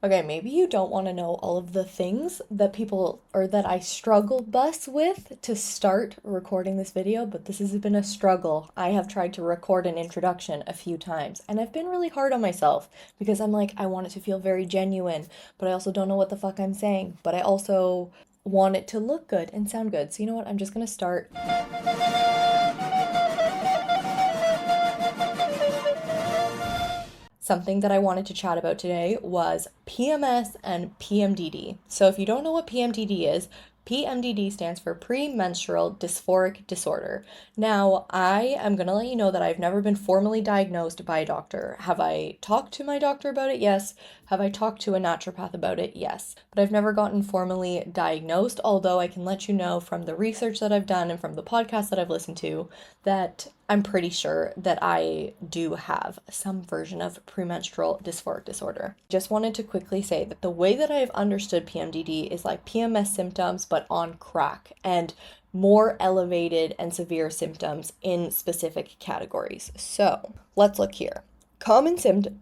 Okay, maybe you don't want to know all of the things that people or that I struggled bus with to start recording this video, but this has been a struggle. I have tried to record an introduction a few times, and I've been really hard on myself because I'm like, I want it to feel very genuine, but I also don't know what the fuck I'm saying, but I also want it to look good and sound good. So you know what? I'm just gonna start. Something that I wanted to chat about today was PMS and PMDD. So, if you don't know what PMDD is, PMDD stands for premenstrual dysphoric disorder. Now, I am going to let you know that I've never been formally diagnosed by a doctor. Have I talked to my doctor about it? Yes. Have I talked to a naturopath about it? Yes. But I've never gotten formally diagnosed, although I can let you know from the research that I've done and from the podcasts that I've listened to that I'm pretty sure that I do have some version of premenstrual dysphoric disorder. Just wanted to quickly say that the way that I've understood PMDD is like PMS symptoms, but on crack, and more elevated and severe symptoms in specific categories. So let's look here. Common symptoms.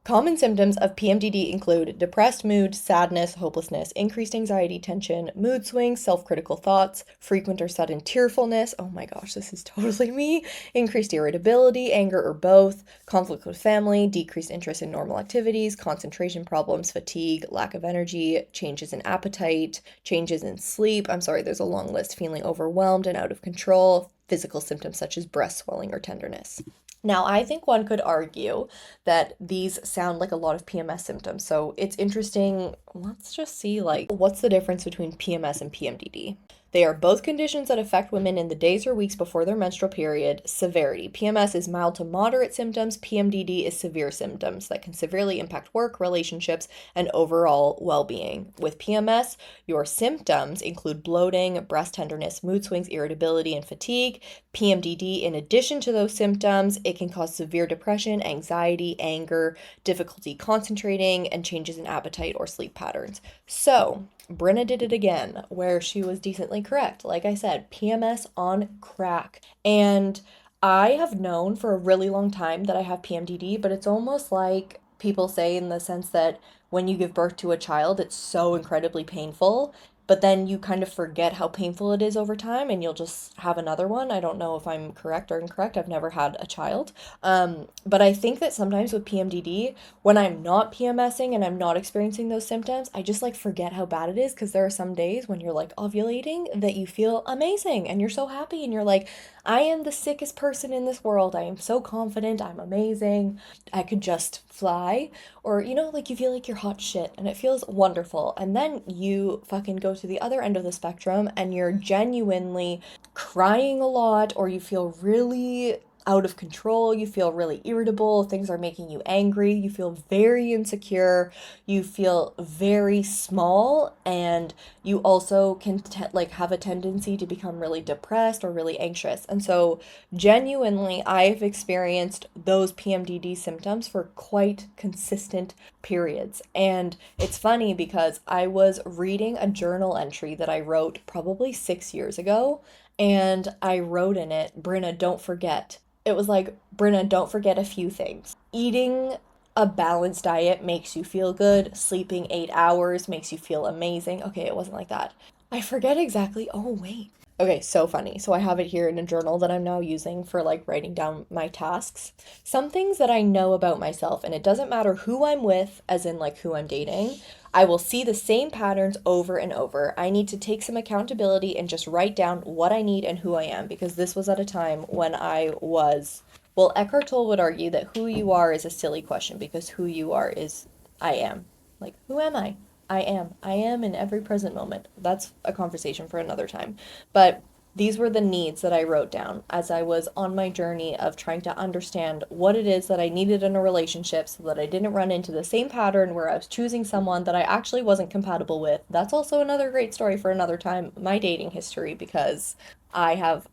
Common symptoms of PMDD include depressed mood, sadness, hopelessness, increased anxiety, tension, mood swings, self-critical thoughts, frequent or sudden tearfulness. Oh my gosh, this is totally me. Increased irritability, anger, or both, conflict with family, decreased interest in normal activities, concentration problems, fatigue, lack of energy, changes in appetite, changes in sleep. I'm sorry, there's a long list. Feeling overwhelmed and out of control, physical symptoms such as breast swelling or tenderness. Now, I think one could argue that these sound like a lot of PMS symptoms. So it's interesting. Let's just see, like, what's the difference between PMS and PMDD? They are both conditions that affect women in the days or weeks before their menstrual period. Severity. PMS is mild to moderate symptoms. PMDD is severe symptoms that can severely impact work, relationships, and overall well-being. With PMS, your symptoms include bloating, breast tenderness, mood swings, irritability, and fatigue. PMDD, in addition to those symptoms, it can cause severe depression, anxiety, anger, difficulty concentrating, and changes in appetite or sleep patterns. So, Brenna did it again, where she was decently correct. Like I said, PMS on crack. And I have known for a really long time that I have PMDD, but it's almost like people say in the sense that when you give birth to a child, it's so incredibly painful, but then you kind of forget how painful it is over time and you'll just have another one. I don't know if I'm correct or incorrect. I've never had a child. But I think that sometimes with PMDD, when I'm not PMSing and I'm not experiencing those symptoms, I just like forget how bad it is because there are some days when you're like ovulating that you feel amazing and you're so happy and you're like, I am the sickest person in this world. I am so confident. I'm amazing. I could just fly. Or, like you feel like you're hot shit and it feels wonderful. And then you fucking go to the other end of the spectrum and you're genuinely crying a lot or you feel really out of control, you feel really irritable, things are making you angry, you feel very insecure, you feel very small, and you also can like have a tendency to become really depressed or really anxious. And so genuinely I've experienced those PMDD symptoms for quite consistent periods. And it's funny because I was reading a journal entry that I wrote probably 6 years ago, and I wrote in it, Brenna, don't forget. It was like, Brenna, don't forget a few things. Eating a balanced diet makes you feel good. Sleeping 8 hours makes you feel amazing. Okay, it wasn't like that. I forget exactly. Oh, wait. Okay, so funny. So I have it here in a journal that I'm now using for like writing down my tasks. Some things that I know about myself, and it doesn't matter who I'm with, as in like who I'm dating. I will see the same patterns over and over. I need to take some accountability and just write down what I need and who I am because this was at a time when I was, well, Eckhart Tolle would argue that who you are is a silly question because who you are is I am. Like, who am I? I am. I am in every present moment. That's a conversation for another time. But these were the needs that I wrote down as I was on my journey of trying to understand what it is that I needed in a relationship so that I didn't run into the same pattern where I was choosing someone that I actually wasn't compatible with. That's also another great story for another time, my dating history, because I have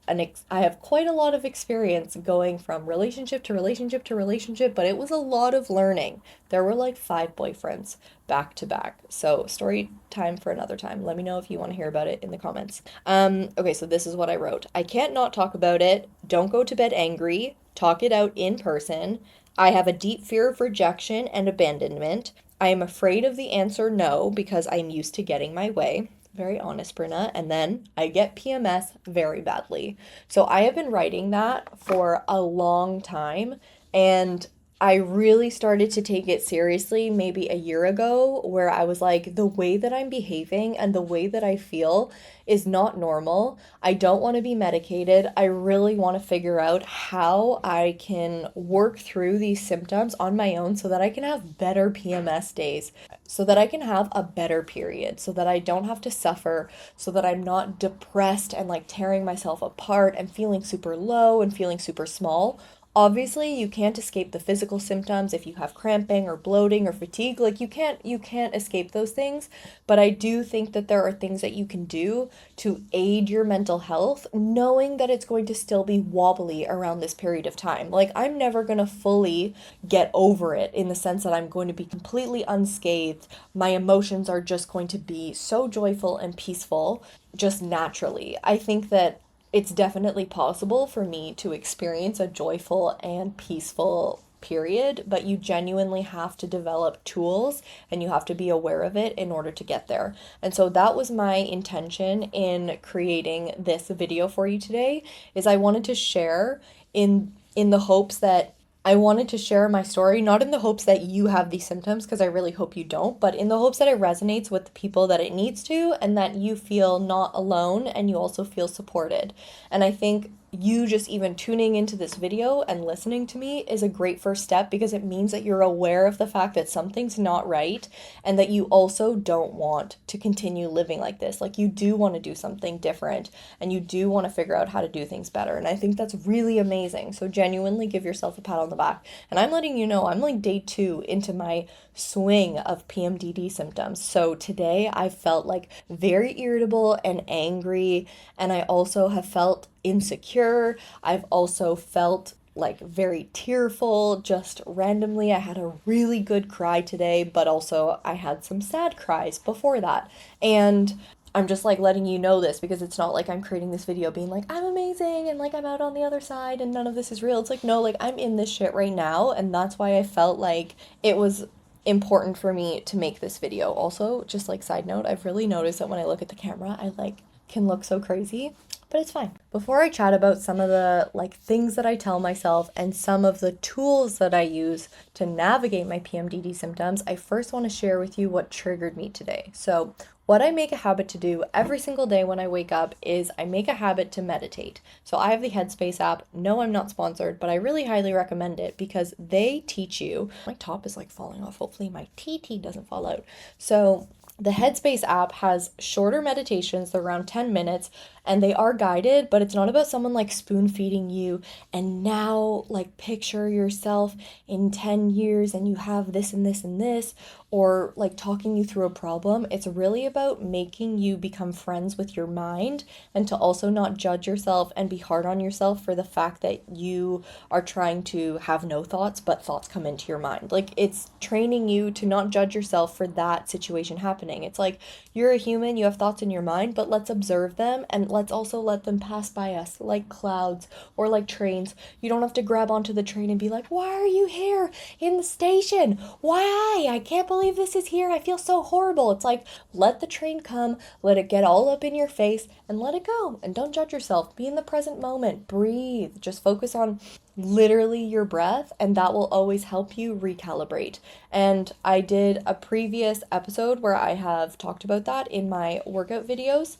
quite a lot of experience going from relationship to relationship to relationship, but it was a lot of learning. There were like 5 boyfriends back to back. So story time for another time. Let me know if you want to hear about it in the comments. Okay, so this is what I wrote. I can't not talk about it. Don't go to bed angry. Talk it out in person. I have a deep fear of rejection and abandonment. I am afraid of the answer no because I'm used to getting my way. Very honest, Bruna. And then I get PMS very badly. So I have been writing that for a long time. And I really started to take it seriously maybe a year ago, where I was like, the way that I'm behaving and the way that I feel is not normal. I don't want to be medicated. I really want to figure out how I can work through these symptoms on my own so that I can have better PMS days, so that I can have a better period, so that I don't have to suffer, so that I'm not depressed and like tearing myself apart and feeling super low and feeling super small. Obviously, you can't escape the physical symptoms if you have cramping or bloating or fatigue. Like you can't escape those things, but I do think that there are things that you can do to aid your mental health, knowing that it's going to still be wobbly around this period of time. Like I'm never going to fully get over it in the sense that I'm going to be completely unscathed. My emotions are just going to be so joyful and peaceful just naturally. I think that it's definitely possible for me to experience a joyful and peaceful period, but you genuinely have to develop tools and you have to be aware of it in order to get there. And so that was my intention in creating this video for you today, is I wanted to share in the hopes that I wanted to share my story, not in the hopes that you have these symptoms, because I really hope you don't, but in the hopes that it resonates with the people that it needs to, and that you feel not alone and you also feel supported. And I think you just even tuning into this video and listening to me is a great first step, because it means that you're aware of the fact that something's not right and that you also don't want to continue living like this. Like you do want to do something different and you do want to figure out how to do things better. And I think that's really amazing. So genuinely give yourself a pat on the back. And I'm letting you know I'm like day 2 into my swing of PMDD symptoms. So today I felt like very irritable and angry, and I also have felt insecure. I've also felt like very tearful just randomly. I had a really good cry today, but also I had some sad cries before that. And I'm just like letting you know this because it's not like I'm creating this video being like, I'm amazing and like I'm out on the other side and none of this is real. It's like, no, like I'm in this shit right now. And that's why I felt like it was important for me to make this video. Also, just like side note, I've really noticed that when I look at the camera, I like can look so crazy, but it's fine. Before I chat about some of the like things that I tell myself and some of the tools that I use to navigate my PMDD symptoms, I first want to share with you what triggered me today. So what I make a habit to do every single day when I wake up is I make a habit to meditate. So I have the Headspace app. No, I'm not sponsored, but I really highly recommend it because they teach you. My top is like falling off. Hopefully my TT doesn't fall out. So the Headspace app has shorter meditations, they're around 10 minutes, and they are guided, but it's not about someone like spoon feeding you and now like picture yourself in 10 years and you have this and this and this, or like talking you through a problem. It's really about making you become friends with your mind and to also not judge yourself and be hard on yourself for the fact that you are trying to have no thoughts, but thoughts come into your mind. Like it's training you to not judge yourself for that situation happening. It's like you're a human, you have thoughts in your mind, but let's observe them and let's also let them pass by us like clouds or like trains. You don't have to grab onto the train and be like, why are you here in the station? Why? I can't believe this is here. I feel so horrible. It's like, let the train come, let it get all up in your face and let it go. And don't judge yourself. Be in the present moment. Breathe. Just focus on literally your breath, and that will always help you recalibrate. And I did a previous episode where I have talked about that in my workout videos.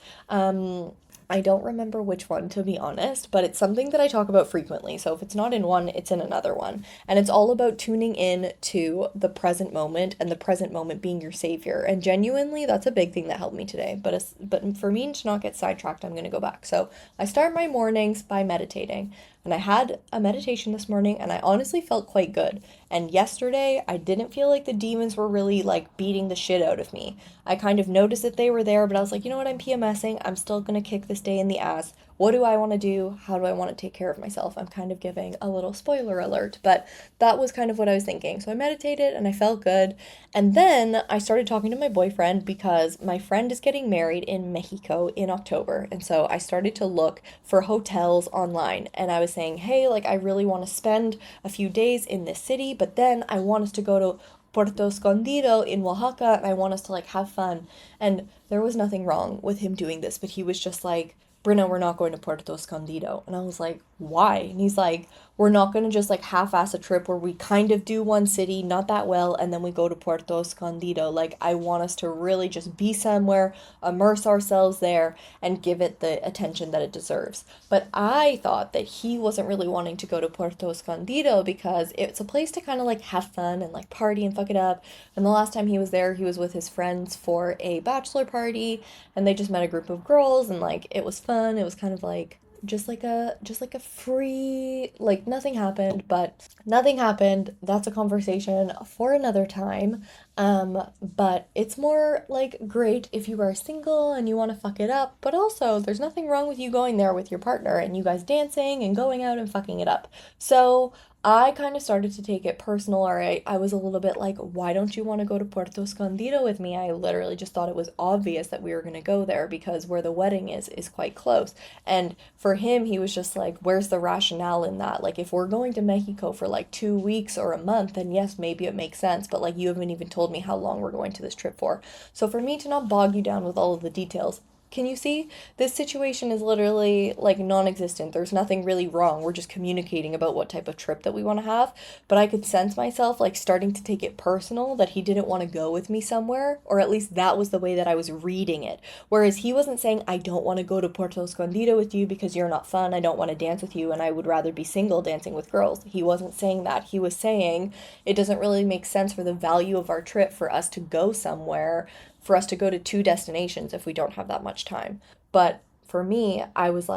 I don't remember which one, to be honest, but it's something that I talk about frequently. So if it's not in one, it's in another one. And it's all about tuning in to the present moment and the present moment being your savior. And genuinely, that's a big thing that helped me today. But for me to not get sidetracked, I'm going to go back. So I start my mornings by meditating. And I had a meditation this morning and I honestly felt quite good. And yesterday, I didn't feel like the demons were really like beating the shit out of me. I kind of noticed that they were there, but I was like, you know what, I'm PMSing. I'm still going to kick this day in the ass. What do I want to do? How do I want to take care of myself? I'm kind of giving a little spoiler alert, but that was kind of what I was thinking. So I meditated and I felt good. And then I started talking to my boyfriend because my friend is getting married in Mexico in October. And so I started to look for hotels online and I was saying, hey, like I really want to spend a few days in this city, but then I want us to go to Puerto Escondido in Oaxaca, and I want us to like have fun. And there was nothing wrong with him doing this, but he was just like, Brina, we're not going to Puerto Escondido. And I was like, why? And he's like, we're not going to just like half-ass a trip where we kind of do one city, not that well, and then we go to Puerto Escondido. Like, I want us to really just be somewhere, immerse ourselves there, and give it the attention that it deserves. But I thought that he wasn't really wanting to go to Puerto Escondido because it's a place to kind of like have fun and like party and fuck it up. And the last time he was there, he was with his friends for a bachelor party, and they just met a group of girls, and like it was fun. It was kind of like just like a free, like nothing happened, but nothing happened. That's a conversation for another time. But it's more like great if you are single and you want to fuck it up, but also there's nothing wrong with you going there with your partner and you guys dancing and going out and fucking it up. So I kind of started to take it personal, or I was a little bit like, why don't you want to go to Puerto Escondido with me? I literally just thought it was obvious that we were going to go there because where the wedding is quite close. And for him, he was just like, where's the rationale in that? Like, if we're going to Mexico for like 2 weeks or a month, then yes, maybe it makes sense. But like, you haven't even told me how long we're going to this trip for. So for me to not bog you down with all of the details, can you see? This situation is literally like non-existent. There's nothing really wrong. We're just communicating about what type of trip that we want to have. But I could sense myself like starting to take it personal that he didn't want to go with me somewhere, or at least that was the way that I was reading it. Whereas he wasn't saying, I don't want to go to Puerto Escondido with you because you're not fun. I don't want to dance with you and I would rather be single dancing with girls. He wasn't saying that. He was saying it doesn't really make sense for the value of our trip for us to go somewhere, for us to go to two destinations if we don't have that much time. But for me, I was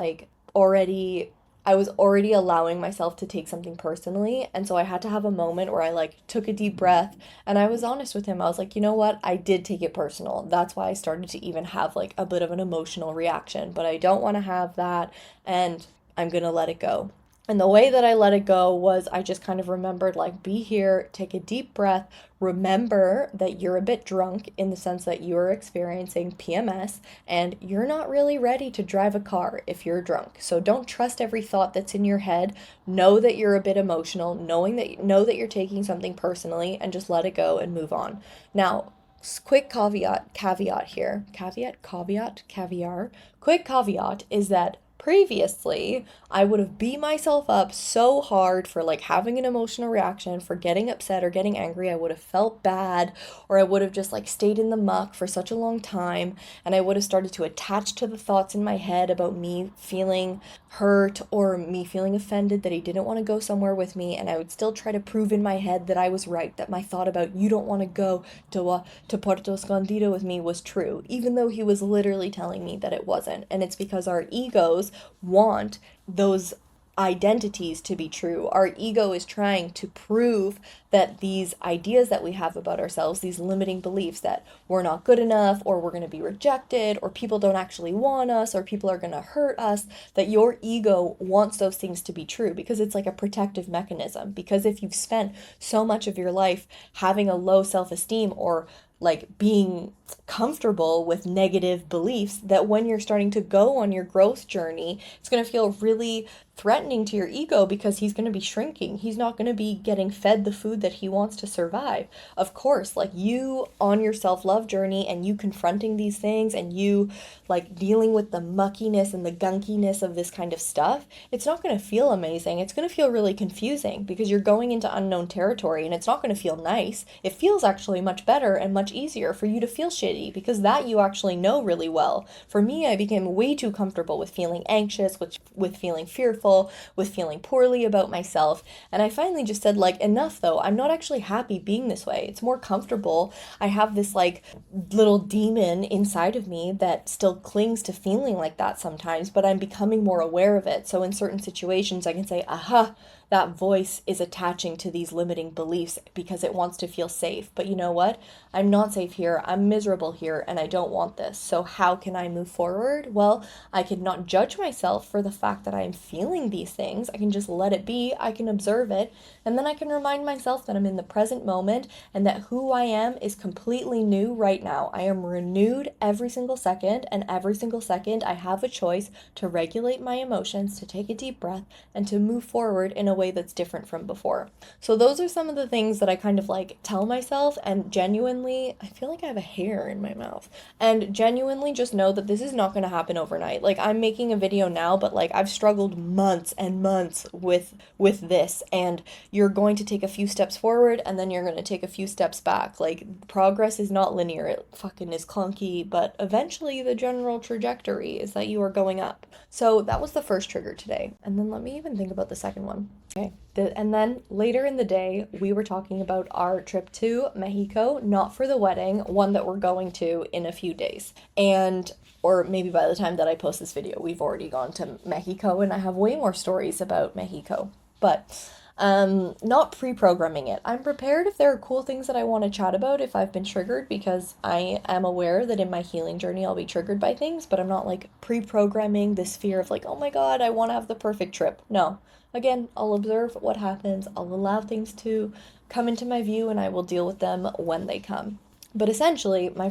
already allowing myself to take something personally, and so I had to have a moment where I like took a deep breath and I was honest with him. I was like, "You know what? I did take it personal. That's why I started to even have like a bit of an emotional reaction, but I don't want to have that and I'm going to let it go." And the way that I let it go was I just kind of remembered, like, be here, take a deep breath, remember that you're a bit drunk in the sense that you're experiencing PMS and you're not really ready to drive a car if you're drunk. So don't trust every thought that's in your head. Know that you're a bit emotional, know that you're taking something personally, and just let it go and move on. Now, quick caveat here. Caviar. Quick caveat is that previously, I would have beat myself up so hard for like having an emotional reaction, for getting upset or getting angry. I would have felt bad, or I would have just like stayed in the muck for such a long time, and I would have started to attach to the thoughts in my head about me feeling hurt or me feeling offended that he didn't want to go somewhere with me, and I would still try to prove in my head that I was right, that my thought about you don't want to go to Puerto Escondido with me was true, even though he was literally telling me that it wasn't. And it's because our egos want those identities to be true. Our ego is trying to prove that these ideas that we have about ourselves, these limiting beliefs that we're not good enough, or we're going to be rejected, or people don't actually want us, or people are going to hurt us, that your ego wants those things to be true because it's like a protective mechanism. Because if you've spent so much of your life having a low self-esteem or like being comfortable with negative beliefs, that when you're starting to go on your growth journey, it's going to feel really threatening to your ego because he's going to be shrinking. He's not going to be getting fed the food that he wants to survive. Of course, like you on your self-love journey and you confronting these things and you like dealing with the muckiness and the gunkiness of this kind of stuff, it's not going to feel amazing. It's going to feel really confusing because you're going into unknown territory and it's not going to feel nice. It feels actually much better and much easier for you to feel shitty because that you actually know really well. For me, I became way too comfortable with feeling anxious, with feeling fearful, with feeling poorly about myself. And I finally just said, like, enough though. I'm not actually happy being this way. It's more comfortable. I have this like little demon inside of me that still clings to feeling like that sometimes, but I'm becoming more aware of it. So in certain situations, I can say, aha, that voice is attaching to these limiting beliefs because it wants to feel safe. But you know what? I'm not safe here. I'm miserable here and I don't want this. So how can I move forward? Well, I can not judge myself for the fact that I'm feeling these things. I can just let it be. I can observe it. And then I can remind myself that I'm in the present moment and that who I am is completely new right now. I am renewed every single second, and every single second I have a choice to regulate my emotions, to take a deep breath, and to move forward in a way way that's different from before. So those are some of the things that I kind of like tell myself, and genuinely, I feel like I have a hair in my mouth, and genuinely just know that this is not going to happen overnight. Like, I'm making a video now, but like I've struggled months and months with this, and you're going to take a few steps forward and then you're going to take a few steps back. Like, progress is not linear. It fucking is clunky, but eventually the general trajectory is that you are going up. So that was the first trigger today. And then let me even think about the second one. Okay. And then later in the day, we were talking about our trip to Mexico, not for the wedding, one that we're going to in a few days. And or maybe by the time that I post this video, we've already gone to Mexico, and I have way more stories about Mexico. But not pre-programming it. I'm prepared if there are cool things that I want to chat about if I've been triggered, because I am aware that in my healing journey I'll be triggered by things, but I'm not like pre-programming this fear of like, oh my God, I want to have the perfect trip. No. Again, I'll observe what happens. I'll allow things to come into my view, and I will deal with them when they come. But essentially, my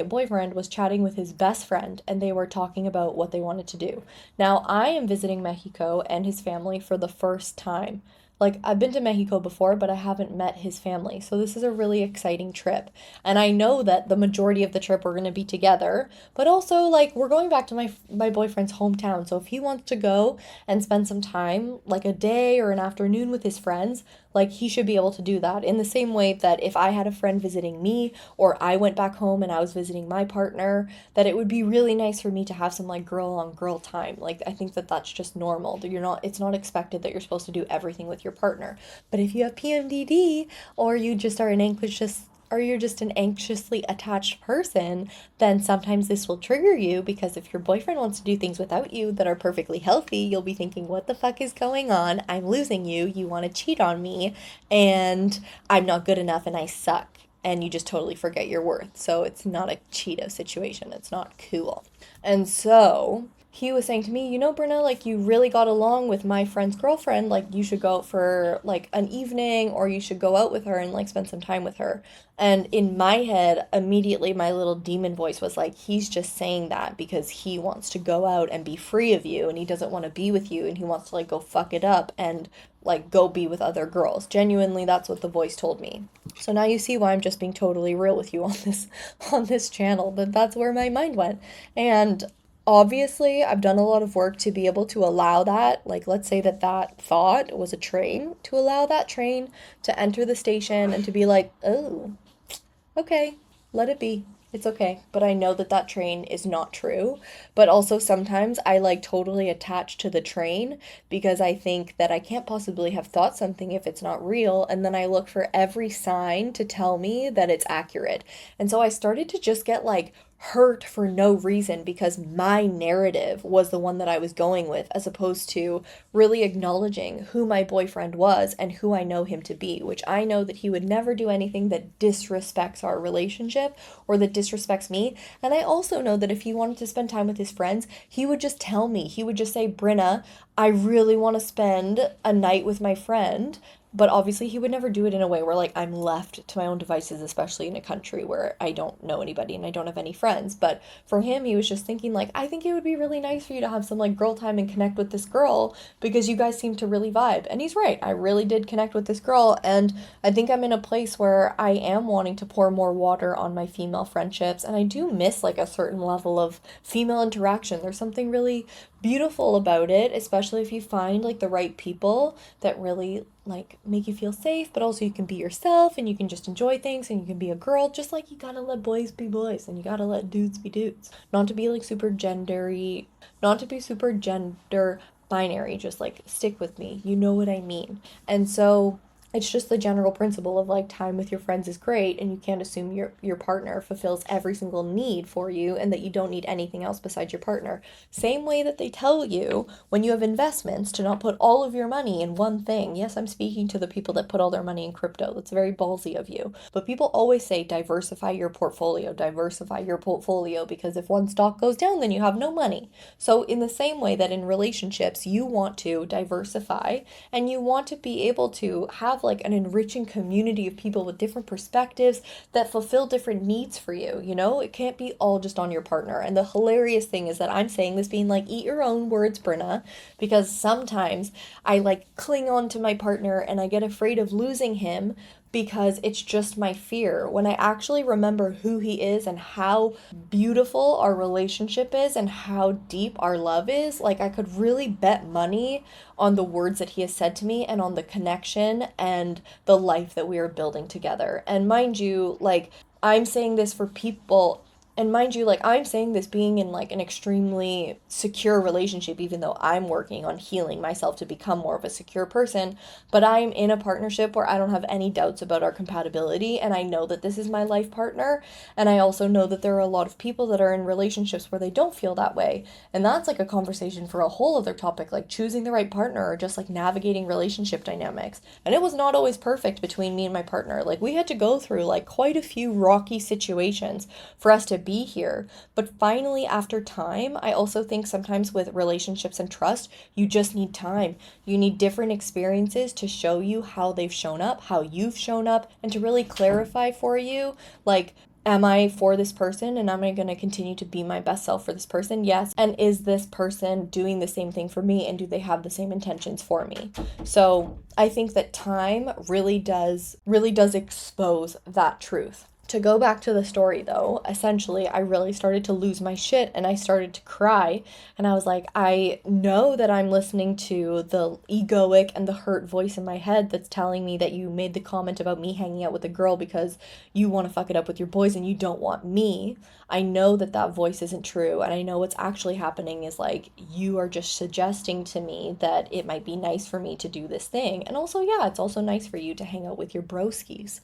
boyfriend was chatting with his best friend, and they were talking about what they wanted to do. Now, I am visiting Mexico and his family for the first time. Like, I've been to Mexico before, but I haven't met his family. So this is a really exciting trip. And I know that the majority of the trip we're going to be together, but also like we're going back to my boyfriend's hometown. So if he wants to go and spend some time, like a day or an afternoon with his friends, like he should be able to do that in the same way that if I had a friend visiting me, or I went back home and I was visiting my partner, that it would be really nice for me to have some like girl on girl time. Like, I think that that's just normal. That it's not expected that you're supposed to do everything with your partner. But if you have PMDD, or you just are you're just an anxiously attached person, then sometimes this will trigger you, because if your boyfriend wants to do things without you that are perfectly healthy, you'll be thinking, what the fuck is going on? I'm losing you. You want to cheat on me, and I'm not good enough, and I suck. And you just totally forget your worth. So it's not a Cheeto situation. It's not cool. And so he was saying to me, you know, Brenna, like, you really got along with my friend's girlfriend. Like, you should go out for like an evening, or you should go out with her and like spend some time with her. And in my head, immediately my little demon voice was like, he's just saying that because he wants to go out and be free of you, and he doesn't want to be with you, and he wants to like go fuck it up and like go be with other girls. Genuinely, that's what the voice told me. So now you see why I'm just being totally real with you on this channel. That's where my mind went. And obviously, I've done a lot of work to be able to allow that. Like, let's say that thought was a train, to allow that train to enter the station and to be like, oh, okay, let it be. It's okay. But I know that that train is not true. But also sometimes I like totally attach to the train, because I think that I can't possibly have thought something if it's not real. And then I look for every sign to tell me that it's accurate. And so I started to just get like hurt for no reason, because my narrative was the one that I was going with, as opposed to really acknowledging who my boyfriend was and who I know him to be, which I know that he would never do anything that disrespects our relationship or that disrespects me. And I also know that if he wanted to spend time with his friends, he would just tell me. He would just say, Brenna, I really want to spend a night with my friend. But obviously he would never do it in a way where like I'm left to my own devices, especially in a country where I don't know anybody and I don't have any friends. But for him, he was just thinking like, I think it would be really nice for you to have some like girl time and connect with this girl, because you guys seem to really vibe. And he's right. I really did connect with this girl. And I think I'm in a place where I am wanting to pour more water on my female friendships. And I do miss like a certain level of female interaction. There's something really beautiful about it, especially if you find like the right people that really like make you feel safe, but also you can be yourself and you can just enjoy things and you can be a girl, just like you gotta let boys be boys and you gotta let dudes be dudes. Not to be like super gendery, not to be super gender binary, just like stick with me. You know what I mean? And so it's just the general principle of like time with your friends is great, and you can't assume your partner fulfills every single need for you and that you don't need anything else besides your partner. Same way that they tell you when you have investments to not put all of your money in one thing. Yes, I'm speaking to the people that put all their money in crypto. That's very ballsy of you. But people always say diversify your portfolio, because if one stock goes down, then you have no money. So in the same way that in relationships, you want to diversify and you want to be able to have like an enriching community of people with different perspectives that fulfill different needs for you, you know? It can't be all just on your partner. And the hilarious thing is that I'm saying this being like, eat your own words, Brenna, because sometimes I like cling on to my partner and I get afraid of losing him because it's just my fear. When I actually remember who he is and how beautiful our relationship is and how deep our love is, like I could really bet money on the words that he has said to me and on the connection and the life that we are building together. And mind you, like I'm saying this for people, and mind you, like I'm saying this being in like an extremely secure relationship, even though I'm working on healing myself to become more of a secure person, but I'm in a partnership where I don't have any doubts about our compatibility, and I know that this is my life partner. And I also know that there are a lot of people that are in relationships where they don't feel that way. And that's like a conversation for a whole other topic, like choosing the right partner or just like navigating relationship dynamics. And it was not always perfect between me and my partner. Like we had to go through like quite a few rocky situations for us to be here. But finally, after time, I also think sometimes with relationships and trust, you just need time. You need different experiences to show you how they've shown up, how you've shown up, and to really clarify for you, like, am I for this person and am I going to continue to be my best self for this person? Yes. And is this person doing the same thing for me and do they have the same intentions for me? So I think that time really does expose that truth. To go back to the story though, essentially, I really started to lose my shit and I started to cry. And I was like, I know that I'm listening to the egoic and the hurt voice in my head that's telling me that you made the comment about me hanging out with a girl because you want to fuck it up with your boys and you don't want me. I know that that voice isn't true. And I know what's actually happening is like, you are just suggesting to me that it might be nice for me to do this thing. And also, yeah, it's also nice for you to hang out with your broskies.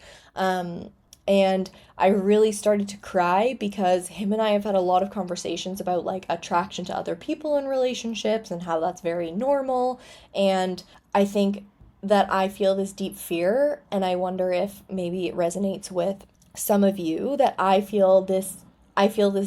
And I really started to cry because him and I have had a lot of conversations about like attraction to other people in relationships and how that's very normal. And I think that I feel this deep fear, and I wonder if maybe it resonates with some of you, that I feel this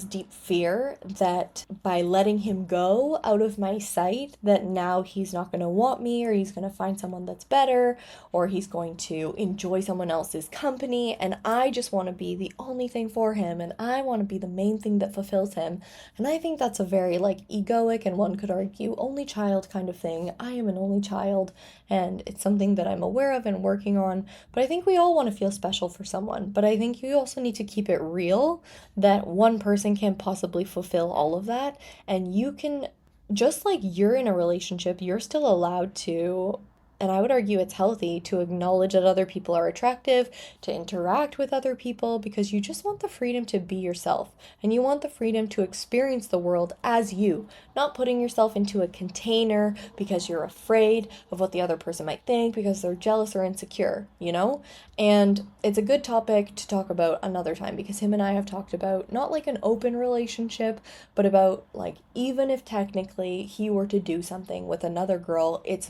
deep fear that by letting him go out of my sight, that now he's not going to want me, or he's going to find someone that's better, or he's going to enjoy someone else's company. And I just want to be the only thing for him, and I want to be the main thing that fulfills him. And I think that's a very like egoic, and one could argue only child kind of thing. I am an only child, and it's something that I'm aware of and working on. But I think we all want to feel special for someone. But I think you also need to keep it real that one person can't possibly fulfill all of that. And you can, just like you're in a relationship, you're still allowed to, and I would argue it's healthy to acknowledge that other people are attractive, to interact with other people, because you just want the freedom to be yourself. And you want the freedom to experience the world as you, not putting yourself into a container because you're afraid of what the other person might think, because they're jealous or insecure, you know? And it's a good topic to talk about another time, because him and I have talked about not like an open relationship, but about like, even if technically he were to do something with another girl, it's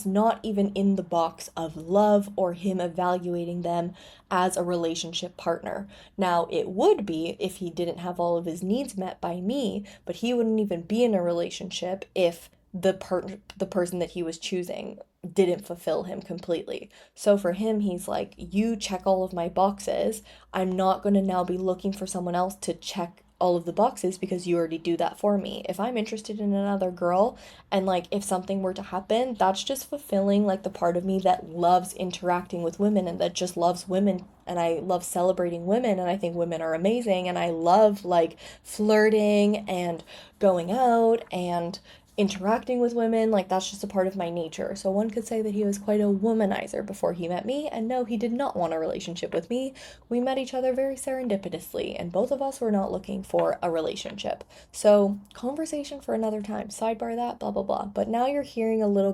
not even in the box of love or him evaluating them as a relationship partner. Now, it would be if he didn't have all of his needs met by me, but he wouldn't even be in a relationship if the person that he was choosing didn't fulfill him completely. So for him, he's like, you check all of my boxes. I'm not going to now be looking for someone else to check all of the boxes because you already do that for me. If I'm interested in another girl and like if something were to happen, that's just fulfilling like the part of me that loves interacting with women and that just loves women, and I love celebrating women, and I think women are amazing, and I love like flirting and going out and interacting with women. Like that's just a part of my nature. So one could say that he was quite a womanizer before he met me, and no, he did not want a relationship with me. We met each other very serendipitously, and both of us were not looking for a relationship. So conversation for another time, sidebar that, blah blah blah. But now you're getting a little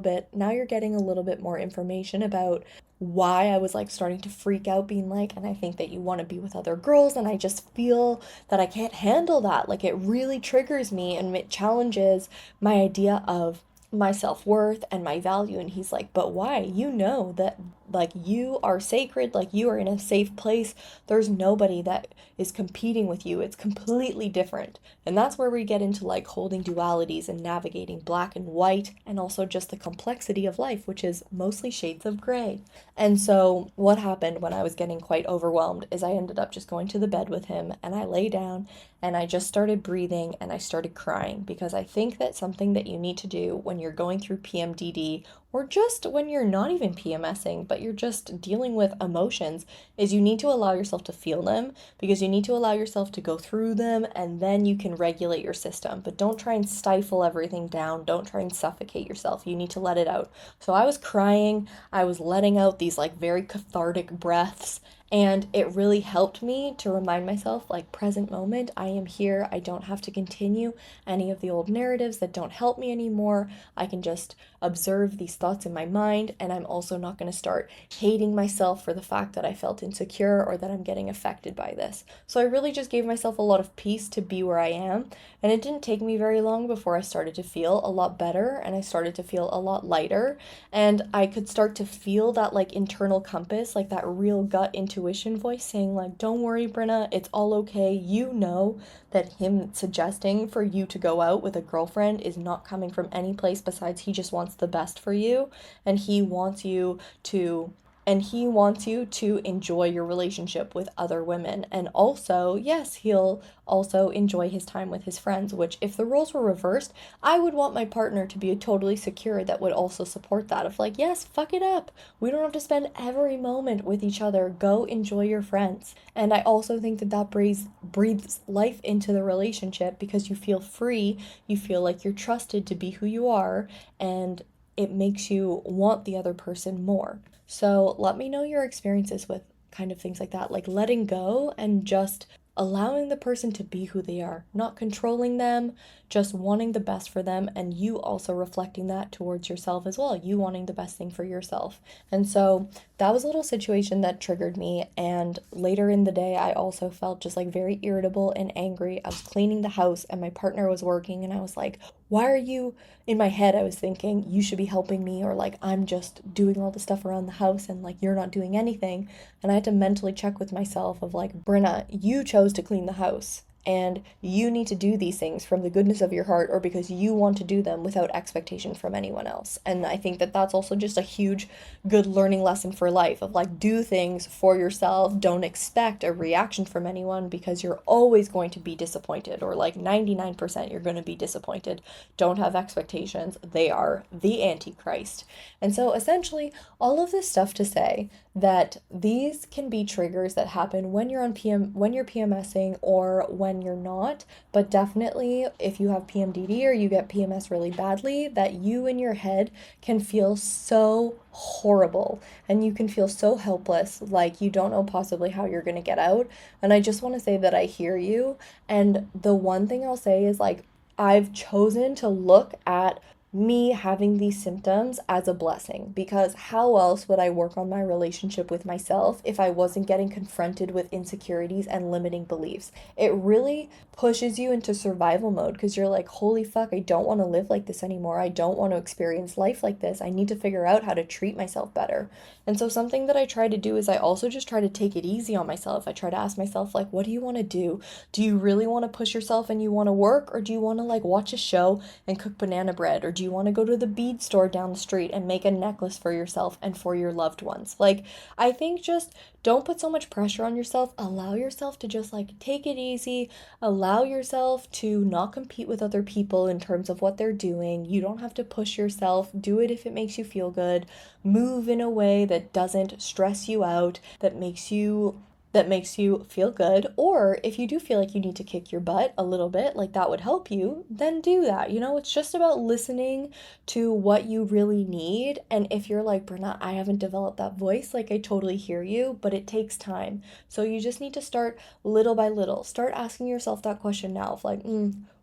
bit more information about why I was like starting to freak out, being like, and I think that you want to be with other girls, and I just feel that I can't handle that. Like it really triggers me and it challenges my idea of my self-worth and my value. And he's like, but why? You know that like you are sacred, like you are in a safe place. There's nobody that is competing with you. It's completely different. And that's where we get into like holding dualities and navigating black and white, and also just the complexity of life, which is mostly shades of gray. And so, what happened when I was getting quite overwhelmed is I ended up just going to the bed with him, and I lay down and I just started breathing and I started crying, because I think that something that you need to do when you're going through PMDD, or just when you're not even PMSing, but you're just dealing with emotions, is you need to allow yourself to feel them, because you need to allow yourself to go through them, and then you can regulate your system. But don't try and stifle everything down. Don't try and suffocate yourself. You need to let it out. So I was crying. I was letting out these like very cathartic breaths. And it really helped me to remind myself, like, present moment, I am here. I don't have to continue any of the old narratives that don't help me anymore. I can just observe these thoughts in my mind, and I'm also not going to start hating myself for the fact that I felt insecure or that I'm getting affected by this. So I really just gave myself a lot of peace to be where I am, and it didn't take me very long before I started to feel a lot better, and I started to feel a lot lighter, and I could start to feel that like internal compass, like that real gut intuition voice saying like, don't worry, Brenna, it's all okay. You know that him suggesting for you to go out with a girlfriend is not coming from any place besides he just wants the best for you, and to he wants you to enjoy your relationship with other women. And also, yes, he'll also enjoy his time with his friends, which, if the roles were reversed, I would want my partner to be totally secure that would also support that. Of like, yes, fuck it up. We don't have to spend every moment with each other. Go enjoy your friends. And I also think that that breathes life into the relationship, because you feel free, you feel like you're trusted to be who you are, and it makes you want the other person more. So let me know your experiences with kind of things like that, like letting go and just allowing the person to be who they are, not controlling them, just wanting the best for them, and you also reflecting that towards yourself as well, you wanting the best thing for yourself. And so that was a little situation that triggered me. And later in the day, I also felt just like very irritable and angry. I was cleaning the house and my partner was working, and I was like, why are you, in my head, I was thinking, you should be helping me, or like, I'm just doing all the stuff around the house and like, you're not doing anything. And I had to mentally check with myself of like, Brenna, you chose to clean the house, and you need to do these things from the goodness of your heart, or because you want to do them without expectation from anyone else. And I think that that's also just a huge good learning lesson for life, of like, do things for yourself, don't expect a reaction from anyone, because you're always going to be disappointed, or like 99% you're going to be disappointed. Don't have expectations. They are the antichrist. And so essentially, all of this stuff to say that these can be triggers that happen when you're on when you're PMSing or when you're not, but definitely if you have PMDD or you get PMS really badly, that you in your head can feel so horrible, and you can feel so helpless, like you don't know possibly how you're going to get out. And I just want to say that I hear you. And the one thing I'll say is like, I've chosen to look at me having these symptoms as a blessing, because how else would I work on my relationship with myself if I wasn't getting confronted with insecurities and limiting beliefs? It really pushes you into survival mode, because you're like, holy fuck, I don't want to live like this anymore. I don't want to experience life like this. I need to figure out how to treat myself better. And so something that I try to do is I also just try to take it easy on myself. I try to ask myself, like, what do you want to do? Do you really want to push yourself and you want to work, or do you want to like watch a show and cook banana bread, or do you want to go to the bead store down the street and make a necklace for yourself and for your loved ones? Like, I think just don't put so much pressure on yourself. Allow yourself to just like take it easy. Allow yourself to not compete with other people in terms of what they're doing. You don't have to push yourself. Do it if it makes you feel good. Move in a way that doesn't stress you out, that makes you feel good. Or if you do feel like you need to kick your butt a little bit, like that would help you, then do that. You know, it's just about listening to what you really need. And if you're like, Bernat, I haven't developed that voice, like I totally hear you, but it takes time. So you just need to start little by little. Start asking yourself that question now of like,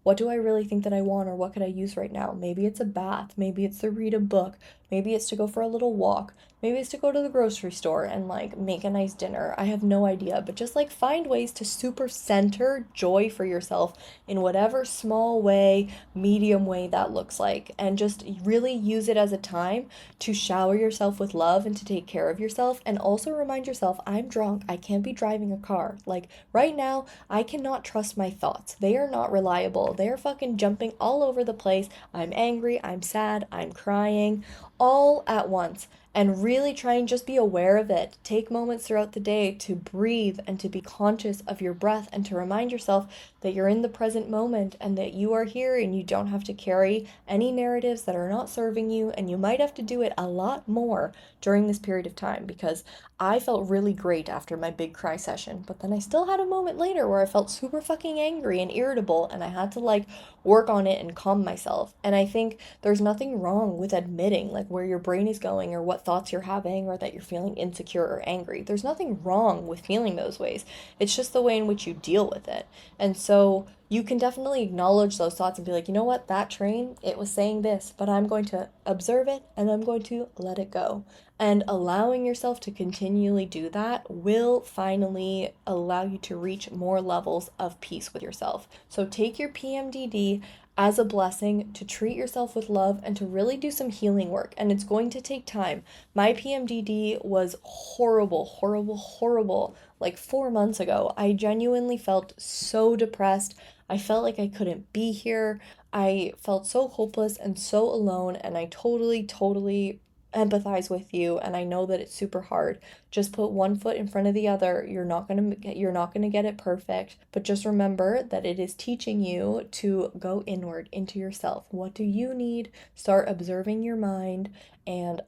what do I really think that I want, or what could I use right now? Maybe it's a bath, maybe it's to read a book, maybe it's to go for a little walk, maybe it's to go to the grocery store and like make a nice dinner. I have no idea, but just like find ways to super center joy for yourself in whatever small way, medium way that looks like, and just really use it as a time to shower yourself with love and to take care of yourself. And also remind yourself, I'm drunk, I can't be driving a car. Like right now, I cannot trust my thoughts. They are not reliable. They are fucking jumping all over the place. I'm angry, I'm sad, I'm crying, all at once. And really try and just be aware of it. Take moments throughout the day to breathe and to be conscious of your breath and to remind yourself that you're in the present moment and that you are here and you don't have to carry any narratives that are not serving you. And you might have to do it a lot more during this period of time, because I felt really great after my big cry session, but then I still had a moment later where I felt super fucking angry and irritable, and I had to like work on it and calm myself. And I think there's nothing wrong with admitting like where your brain is going or what thoughts you're having or that you're feeling insecure or angry. There's nothing wrong with feeling those ways. It's just the way in which you deal with it. And so you can definitely acknowledge those thoughts and be like, you know what, that train, it was saying this, but I'm going to observe it and I'm going to let it go. And allowing yourself to continually do that will finally allow you to reach more levels of peace with yourself. So take your PMDD as a blessing to treat yourself with love and to really do some healing work. And it's going to take time. My PMDD was horrible, horrible, horrible. Like 4 months ago, I genuinely felt so depressed. I felt like I couldn't be here. I felt so hopeless and so alone. And I totally, totally empathize with you, and I know that it's super hard. Just put one foot in front of the other. You're not going to get it perfect, but just remember that it is teaching you to go inward into yourself. What do you need? Start observing your mind, and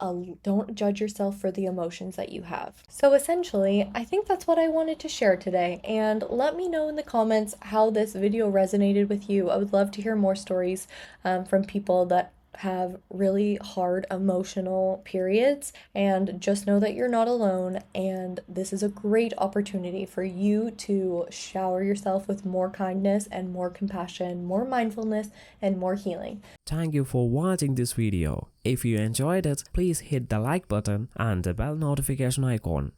don't judge yourself for the emotions that you have. So essentially, I think that's what I wanted to share today, and let me know in the comments how this video resonated with you. I would love to hear more stories from people that have really hard emotional periods, and just know that you're not alone, and this is a great opportunity for you to shower yourself with more kindness and more compassion, more mindfulness, and more healing. Thank you for watching this video. If you enjoyed it, please hit the like button and the bell notification icon.